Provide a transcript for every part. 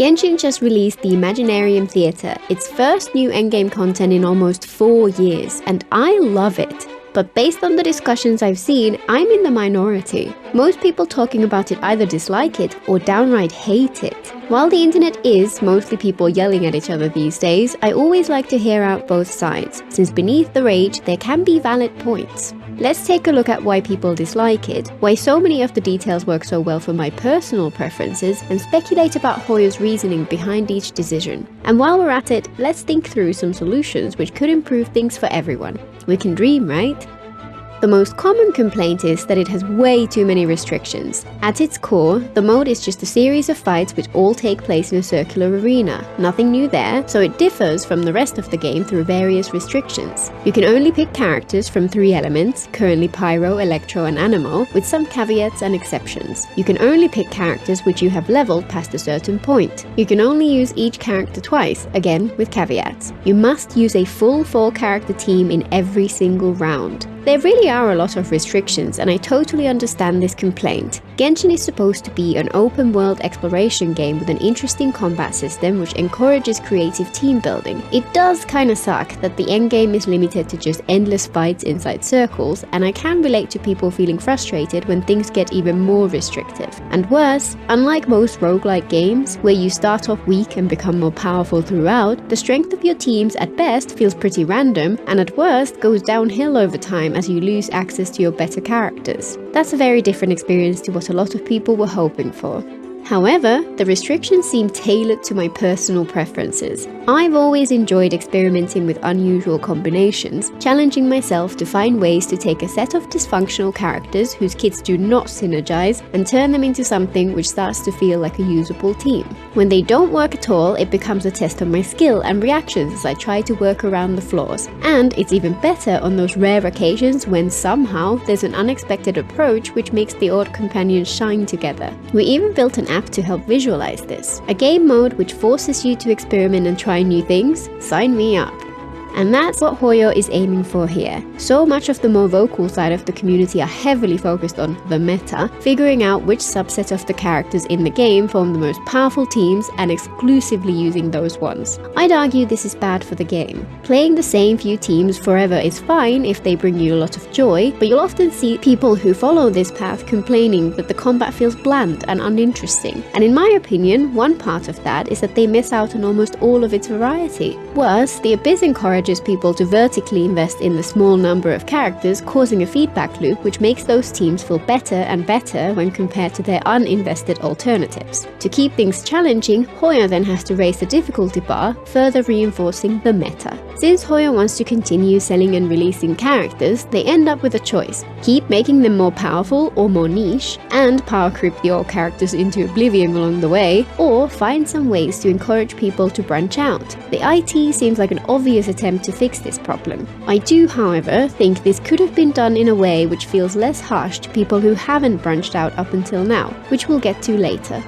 Genshin just released the Imaginarium Theatre, its first new endgame content in almost 4 years, and I love it. But based on the discussions I've seen, I'm in the minority. Most people talking about it either dislike it or downright hate it. While the internet is mostly people yelling at each other these days, I always like to hear out both sides, since beneath the rage there can be valid points. Let's take a look at why people dislike it, why so many of the details work so well for my personal preferences, and speculate about Hoyo's reasoning behind each decision. And while we're at it, let's think through some solutions which could improve things for everyone. We can dream, right? The most common complaint is that it has way too many restrictions. At its core, the mode is just a series of fights which all take place in a circular arena. Nothing new there, so it differs from the rest of the game through various restrictions. You can only pick characters from 3 elements, currently Pyro, Electro and Animal, with some caveats and exceptions. You can only pick characters which you have leveled past a certain point. You can only use each character twice, again with caveats. You must use a full 4-character team in every single round. There really are a lot of restrictions, and I totally understand this complaint. Genshin is supposed to be an open-world exploration game with an interesting combat system which encourages creative team building. It does kinda suck that the endgame is limited to just endless fights inside circles, and I can relate to people feeling frustrated when things get even more restrictive. And worse, unlike most roguelike games, where you start off weak and become more powerful throughout, the strength of your teams at best feels pretty random, and at worst goes downhill over time as you lose access to your better characters. That's a very different experience to what a lot of people were hoping for. However, the restrictions seem tailored to my personal preferences. I've always enjoyed experimenting with unusual combinations, challenging myself to find ways to take a set of dysfunctional characters whose kits do not synergize and turn them into something which starts to feel like a usable team. When they don't work at all, it becomes a test of my skill and reactions as I try to work around the flaws. And it's even better on those rare occasions when somehow there's an unexpected approach which makes the odd companions shine together. We even built an app to help visualize this. A game mode which forces you to experiment and try new things? Sign me up. And that's what Hoyo is aiming for here. So much of the more vocal side of the community are heavily focused on the meta, figuring out which subset of the characters in the game form the most powerful teams and exclusively using those ones. I'd argue this is bad for the game. Playing the same few teams forever is fine if they bring you a lot of joy, but you'll often see people who follow this path complaining that the combat feels bland and uninteresting. And in my opinion, one part of that is that they miss out on almost all of its variety. Worse, the Abyss encourages people to vertically invest in the small number of characters, causing a feedback loop which makes those teams feel better and better when compared to their uninvested alternatives. To keep things challenging, Hoyo then has to raise the difficulty bar, further reinforcing the meta. Since Hoyo wants to continue selling and releasing characters, they end up with a choice: keep making them more powerful or more niche, and power creep the old characters into oblivion along the way, or find some ways to encourage people to branch out. The IT seems like an obvious attempt to fix this problem. I do, however, think this could have been done in a way which feels less harsh to people who haven't branched out up until now, which we'll get to later.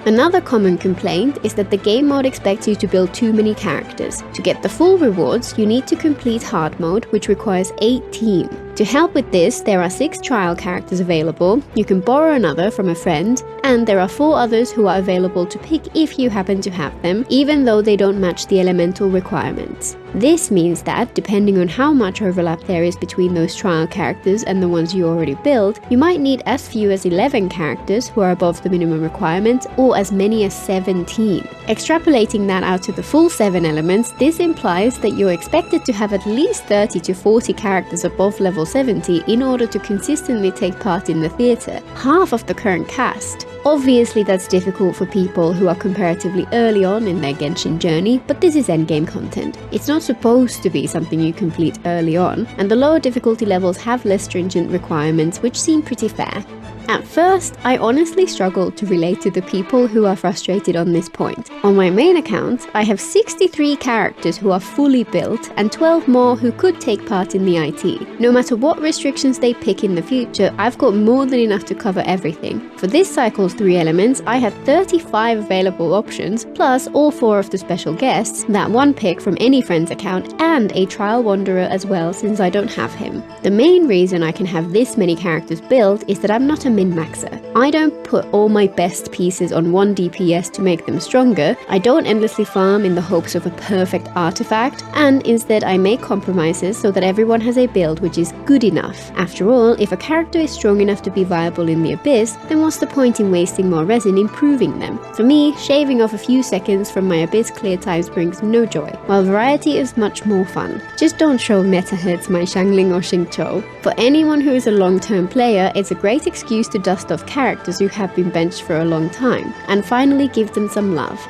Another common complaint is that the game mode expects you to build too many characters. To get the full rewards, you need to complete hard mode, which requires 18. To help with this, there are 6 trial characters available, you can borrow another from a friend, and there are 4 others who are available to pick if you happen to have them, even though they don't match the elemental requirements. This means that, depending on how much overlap there is between those trial characters and the ones you already built, you might need as few as 11 characters who are above the minimum requirement, or as many as 17. Extrapolating that out to the full 7 elements, this implies that you're expected to have at least 30 to 40 characters above level 70 in order to consistently take part in the theatre, half of the current cast. Obviously that's difficult for people who are comparatively early on in their Genshin journey, but this is endgame content. It's not supposed to be something you complete early on, and the lower difficulty levels have less stringent requirements which seem pretty fair. At first, I honestly struggled to relate to the people who are frustrated on this point. On my main account, I have 63 characters who are fully built and 12 more who could take part in the IT. No matter what restrictions they pick in the future, I've got more than enough to cover everything. For this cycle's 3 elements, I had 35 available options, plus all 4 of the special guests, that one pick from any friend's account, and a trial wanderer as well since I don't have him. The main reason I can have this many characters built is that I'm not a min-maxer. I don't put all my best pieces on one DPS to make them stronger, I don't endlessly farm in the hopes of a perfect artifact, and instead I make compromises so that everyone has a build which is good enough. After all, if a character is strong enough to be viable in the Abyss, then what's the point in wasting more resin improving them? For me, shaving off a few seconds from my Abyss clear times brings no joy, while variety is much more fun. Just don't show meta hits my Xiangling or Xingqiu. For anyone who is a long-term player, it's a great excuse to dust off characters who have been benched for a long time, and finally give them some love.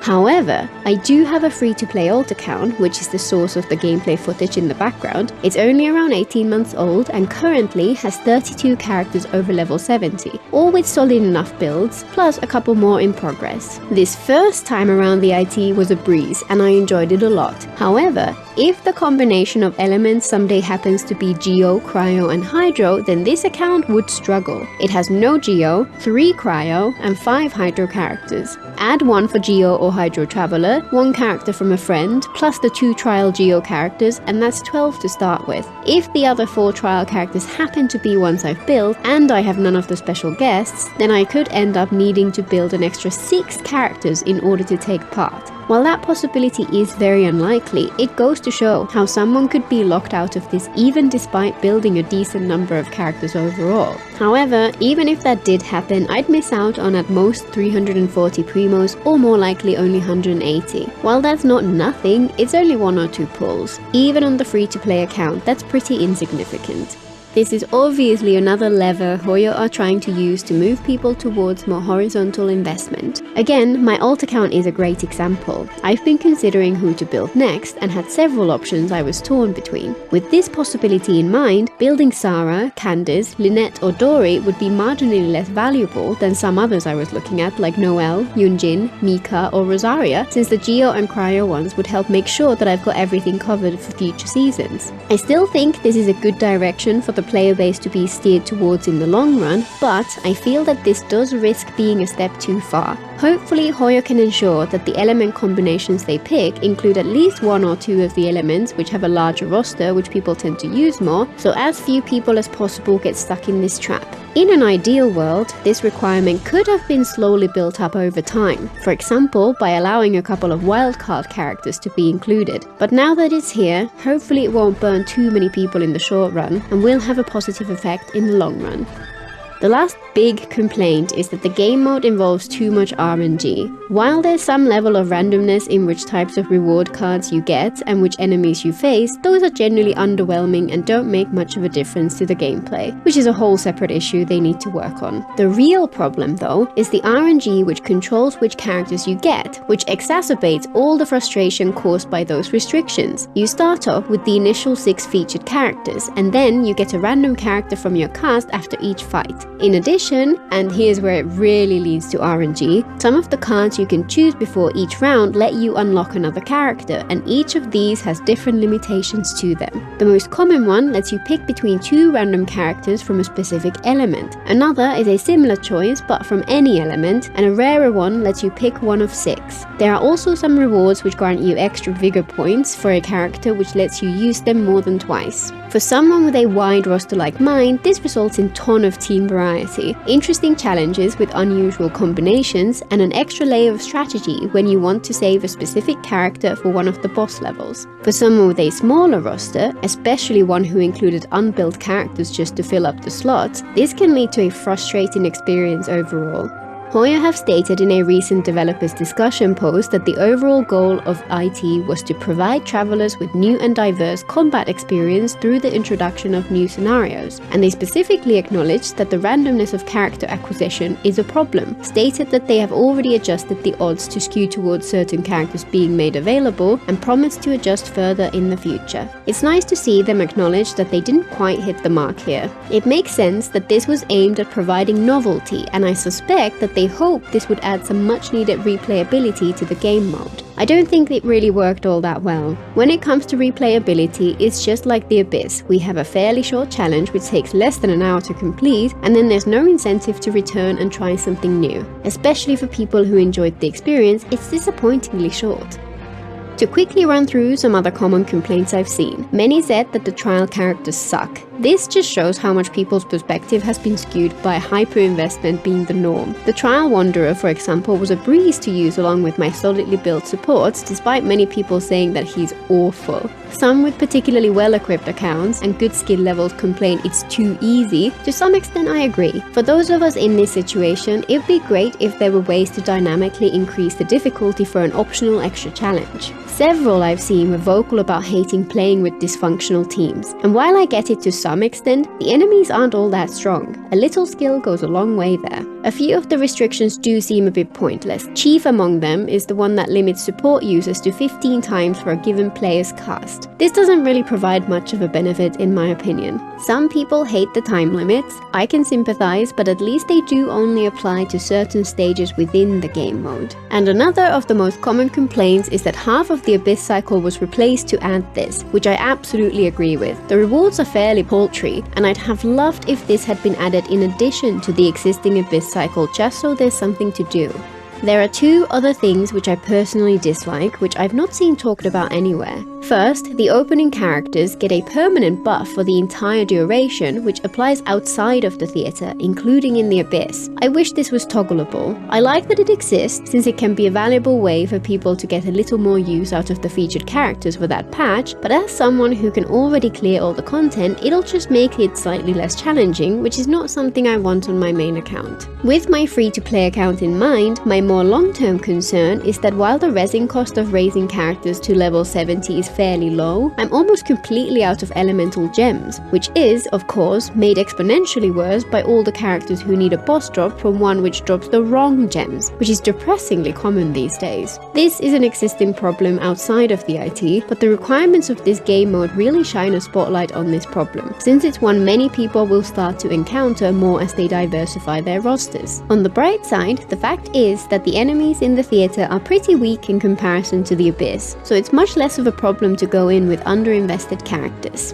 However, I do have a free-to-play alt account, which is the source of the gameplay footage in the background. It's only around 18 months old and currently has 32 characters over level 70, all with solid enough builds, plus a couple more in progress. This first time around the IT was a breeze and I enjoyed it a lot. However, if the combination of elements someday happens to be Geo, Cryo and Hydro, then this account would struggle. It has no Geo, 3 Cryo and 5 Hydro characters. Add 1 for Geo or Hydro Traveler, 1 character from a friend, plus the 2 trial Geo characters, and that's 12 to start with. If the other 4 trial characters happen to be ones I've built, and I have none of the special guests, then I could end up needing to build an extra 6 characters in order to take part. While that possibility is very unlikely, it goes to show how someone could be locked out of this even despite building a decent number of characters overall. However, even if that did happen, I'd miss out on at most 340 primos or more likely only 180. While that's not nothing, it's only 1 or 2 pulls. Even on the free-to-play account, that's pretty insignificant. This is obviously another lever Hoyo are trying to use to move people towards more horizontal investment. Again, my alt account is a great example. I've been considering who to build next and had several options I was torn between. With this possibility in mind, building Sarah, Candice, Lynette or Dory would be marginally less valuable than some others I was looking at like Noelle, Yunjin, Mika or Rosaria, since the Geo and Cryo ones would help make sure that I've got everything covered for future seasons. I still think this is a good direction for the player base to be steered towards in the long run, but I feel that this does risk being a step too far. Hopefully Hoyo can ensure that the element combinations they pick include at least 1 or 2 of the elements which have a larger roster which people tend to use more, so as few people as possible get stuck in this trap. In an ideal world, this requirement could have been slowly built up over time, for example by allowing a couple of wildcard characters to be included. But now that it's here, hopefully it won't burn too many people in the short run and will have a positive effect in the long run. The last big complaint is that the game mode involves too much RNG. While there's some level of randomness in which types of reward cards you get and which enemies you face, those are generally underwhelming and don't make much of a difference to the gameplay, which is a whole separate issue they need to work on. The real problem though is the RNG which controls which characters you get, which exacerbates all the frustration caused by those restrictions. You start off with the initial 6 featured characters, and then you get a random character from your cast after each fight. In addition, and here's where it really leads to RNG, some of the cards you can choose before each round let you unlock another character, and each of these has different limitations to them. The most common one lets you pick between 2 random characters from a specific element. Another is a similar choice but from any element, and a rarer one lets you pick 1 of 6. There are also some rewards which grant you extra vigor points for a character which lets you use them more than twice. For someone with a wide roster like mine, this results in ton of team variety, interesting challenges with unusual combinations, and an extra layer of strategy when you want to save a specific character for one of the boss levels. For someone with a smaller roster, especially one who included unbuilt characters just to fill up the slots, this can lead to a frustrating experience overall. Hoyo have stated in a recent developers discussion post that the overall goal of IT was to provide travelers with new and diverse combat experience through the introduction of new scenarios, and they specifically acknowledged that the randomness of character acquisition is a problem, stated that they have already adjusted the odds to skew towards certain characters being made available, and promised to adjust further in the future. It's nice to see them acknowledge that they didn't quite hit the mark here. It makes sense that this was aimed at providing novelty, and I suspect that they hope this would add some much needed replayability to the game mode. I don't think it really worked all that well. When it comes to replayability, it's just like the Abyss. We have a fairly short challenge which takes less than an hour to complete, and then there's no incentive to return and try something new. Especially for people who enjoyed the experience, it's disappointingly short. To quickly run through some other common complaints I've seen, many said that the trial characters suck. This just shows how much people's perspective has been skewed by hyper-investment being the norm. The Trial Wanderer, for example, was a breeze to use along with my solidly built supports, despite many people saying that he's awful. Some with particularly well-equipped accounts and good skill levels complain it's too easy. To some extent I agree. For those of us in this situation, it'd be great if there were ways to dynamically increase the difficulty for an optional extra challenge. Several I've seen were vocal about hating playing with dysfunctional teams, and while I get it to some extent, the enemies aren't all that strong. A little skill goes a long way there. A few of the restrictions do seem a bit pointless. Chief among them is the one that limits support users to 15 times for a given player's cast. This doesn't really provide much of a benefit in my opinion. Some people hate the time limits. I can sympathize, but at least they do only apply to certain stages within the game mode. And another of the most common complaints is that half of the Abyss cycle was replaced to add this, which I absolutely agree with. The rewards are fairly paltry, and I'd have loved if this had been added in addition to the existing Abyss cycle just so there's something to do. There are two other things which I personally dislike, which I've not seen talked about anywhere. First, the opening characters get a permanent buff for the entire duration, which applies outside of the theatre, including in the Abyss. I wish this was toggleable. I like that it exists, since it can be a valuable way for people to get a little more use out of the featured characters for that patch, but as someone who can already clear all the content, it'll just make it slightly less challenging, which is not something I want on my main account. With my free-to-play account in mind, my more long-term concern is that while the resin cost of raising characters to level 70 is fairly low, I'm almost completely out of elemental gems, which is, of course, made exponentially worse by all the characters who need a boss drop from one which drops the wrong gems, which is depressingly common these days. This is an existing problem outside of the IT, but the requirements of this game mode really shine a spotlight on this problem, since it's one many people will start to encounter more as they diversify their rosters. On the bright side, the fact is that the enemies in the theatre are pretty weak in comparison to the Abyss, so it's much less of a problem to go in with underinvested characters.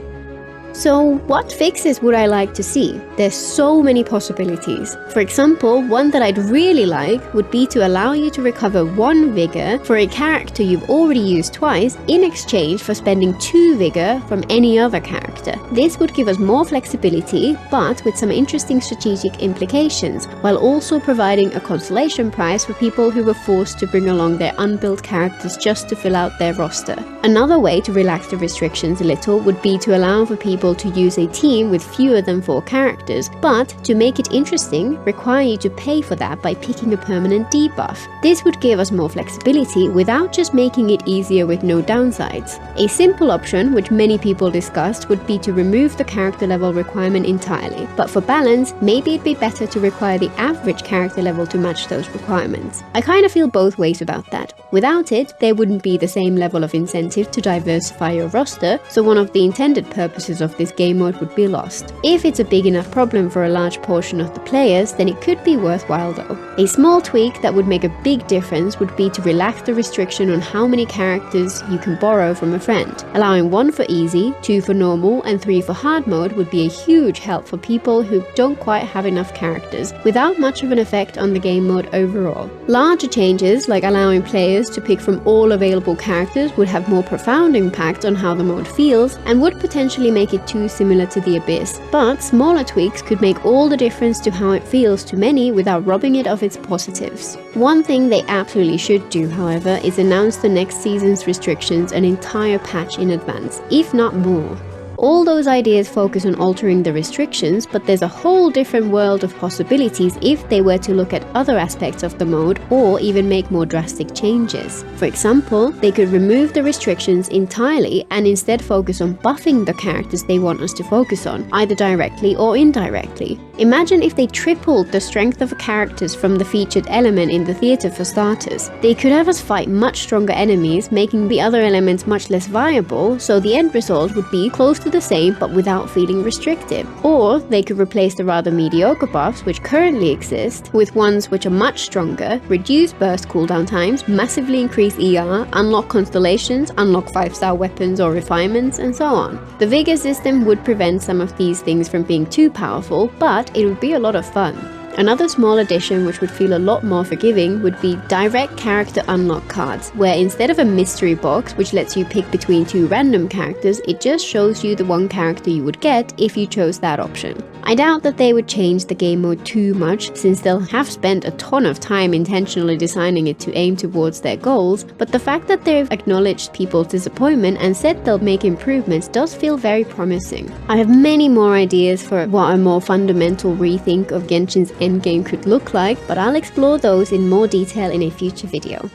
So what fixes would I like to see? There's so many possibilities. For example, one that I'd really like would be to allow you to recover 1 vigor for a character you've already used twice in exchange for spending 2 vigor from any other character. This would give us more flexibility, but with some interesting strategic implications, while also providing a consolation prize for people who were forced to bring along their unbuilt characters just to fill out their roster. Another way to relax the restrictions a little would be to allow for people to use a team with fewer than 4 characters, but to make it interesting, require you to pay for that by picking a permanent debuff. This would give us more flexibility without just making it easier with no downsides. A simple option, which many people discussed, would be to remove the character level requirement entirely, but for balance, maybe it'd be better to require the average character level to match those requirements. I kind of feel both ways about that. Without it, there wouldn't be the same level of incentive to diversify your roster, so one of the intended purposes of this game mode would be lost. If it's a big enough problem for a large portion of the players, then it could be worthwhile though. A small tweak that would make a big difference would be to relax the restriction on how many characters you can borrow from a friend. Allowing 1 for easy, 2 for normal, and 3 for hard mode would be a huge help for people who don't quite have enough characters, without much of an effect on the game mode overall. Larger changes, like allowing players to pick from all available characters, would have more profound impact on how the mode feels, and would potentially make it too similar to the Abyss, but smaller tweaks could make all the difference to how it feels to many without robbing it of its positives. One thing they absolutely should do, however, is announce the next season's restrictions an entire patch in advance, if not more. All those ideas focus on altering the restrictions, but there's a whole different world of possibilities if they were to look at other aspects of the mode or even make more drastic changes. For example, they could remove the restrictions entirely and instead focus on buffing the characters they want us to focus on, either directly or indirectly. Imagine if they tripled the strength of characters from the featured element in the theatre for starters. They could have us fight much stronger enemies, making the other elements much less viable, so the end result would be close to the same but without feeling restrictive. Or they could replace the rather mediocre buffs which currently exist with ones which are much stronger, reduce burst cooldown times, massively increase ER, unlock constellations, unlock 5-star weapons or refinements, and so on. The Vigor system would prevent some of these things from being too powerful, but it would be a lot of fun. Another small addition which would feel a lot more forgiving would be direct character unlock cards, where instead of a mystery box which lets you pick between 2 random characters, it just shows you the one character you would get if you chose that option. I doubt that they would change the game mode too much, since they'll have spent a ton of time intentionally designing it to aim towards their goals, but the fact that they've acknowledged people's disappointment and said they'll make improvements does feel very promising. I have many more ideas for what a more fundamental rethink of Genshin's endgame could look like, but I'll explore those in more detail in a future video.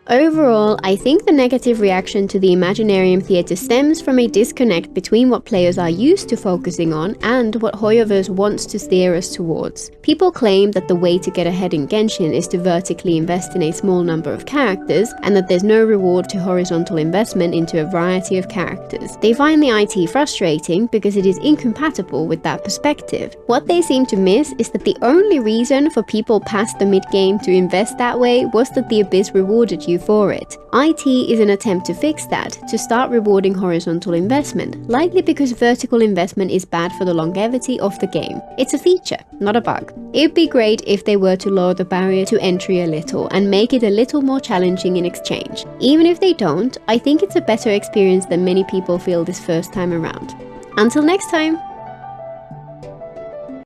Overall, I think the negative reaction to the Imaginarium Theatre stems from a disconnect between what players are used to focusing on and what Hoyoverse wants to steer us towards. People claim that the way to get ahead in Genshin is to vertically invest in a small number of characters, and that there's no reward to horizontal investment into a variety of characters. They find the IT frustrating because it is incompatible with that perspective. What they seem to miss is that the only reason for people past the mid-game to invest that way was that the Abyss rewarded you for it. IT is an attempt to fix that, to start rewarding horizontal investment, likely because vertical investment is bad for the longevity of the game. It's a feature, not a bug. It'd be great if they were to lower the barrier to entry a little and make it a little more challenging in exchange. Even if they don't, I think it's a better experience than many people feel this first time around. Until next time!